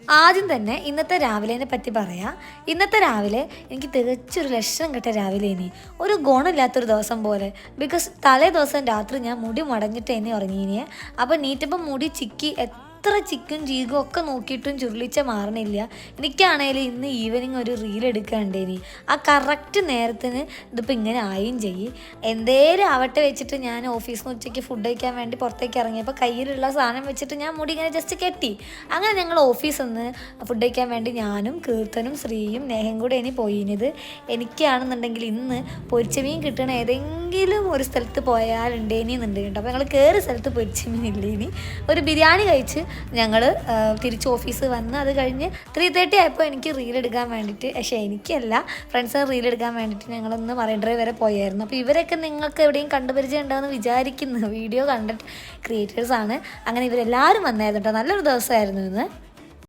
ആദ്യം തന്നെ ഇന്നത്തെ രാവിലേനെ പറ്റി പറയാം. ഇന്നത്തെ രാവിലെ എനിക്ക് തികച്ചൊരു ലക്ഷണം കെട്ട രാവിലെ ഇനി ഒരു ഗുണമില്ലാത്തൊരു ദിവസം പോലെ. ബിക്കോസ് തലേ ദിവസം രാത്രി ഞാൻ മുടി മടങ്ങിയിട്ട് എന്നെ ഉറങ്ങിയിനെ. അപ്പോൾ നീറ്റപ്പം മുടി ചിക്കി എത്ര ചിക്കും ചീകും ഒക്കെ നോക്കിയിട്ടും ചുരുളിച്ച മാറണില്ല. എനിക്കാണെങ്കിൽ ഇന്ന് ഈവനിങ് ഒരു റീൽ എടുക്കാണ്ടേനി. ആ കറക്റ്റ് നേരത്തിന് ഇതിപ്പോൾ ഇങ്ങനെ ആയും ചെയ്യും. എന്തേലും ആവട്ടെ വെച്ചിട്ട് ഞാൻ ഓഫീസിൽ നിന്ന് ഉച്ചയ്ക്ക് ഫുഡ് കഴിക്കാൻ വേണ്ടി പുറത്തേക്ക് ഇറങ്ങിയപ്പോൾ കയ്യിലുള്ള സാധനം വെച്ചിട്ട് ഞാൻ മുടി ഇങ്ങനെ ജസ്റ്റ് കെട്ടി. അങ്ങനെ ഞങ്ങൾ ഓഫീസിൽ നിന്ന് ഫുഡ് കഴിക്കാൻ വേണ്ടി ഞാനും കീർത്തനും ശ്രീയും നേഹയും കൂടെ ഇനി പോയിനത്. എനിക്കാണെന്നുണ്ടെങ്കിൽ ഇന്ന് പൊരിച്ച മീൻ കിട്ടണ ഏതെങ്കിലും ഒരു സ്ഥലത്ത് പോയാലുണ്ടേനിന്നുണ്ട് കേട്ടോ. അപ്പോൾ ഞങ്ങൾ കയറി സ്ഥലത്ത് പൊരിച്ച മീൻ ഇല്ല. ഇനി ഒരു ബിരിയാണി കഴിച്ച് ഞങ്ങൾ തിരിച്ച് ഓഫീസ് വന്ന് അത് കഴിഞ്ഞ് 3:30 ആയപ്പോൾ എനിക്ക് റീൽ എടുക്കാൻ വേണ്ടിയിട്ട്, പക്ഷേ എനിക്കല്ല ഫ്രണ്ട്സിന് റീൽ എടുക്കാൻ വേണ്ടിയിട്ട് ഞങ്ങളൊന്ന് മറൈൻ ഡ്രൈവ് വരെ പോയായിരുന്നു. അപ്പോൾ ഇവരൊക്കെ നിങ്ങൾക്ക് എവിടെയും കണ്ടുപരിചയം ഉണ്ടാകുമെന്ന് വിചാരിക്കുന്നു. വീഡിയോ കണ്ടിട്ട് ക്രിയേറ്റേഴ്സാണ്. അങ്ങനെ ഇവരെല്ലാവരും വന്നായിരുന്നു കേട്ടോ. നല്ലൊരു ദിവസമായിരുന്നു ഇന്ന്.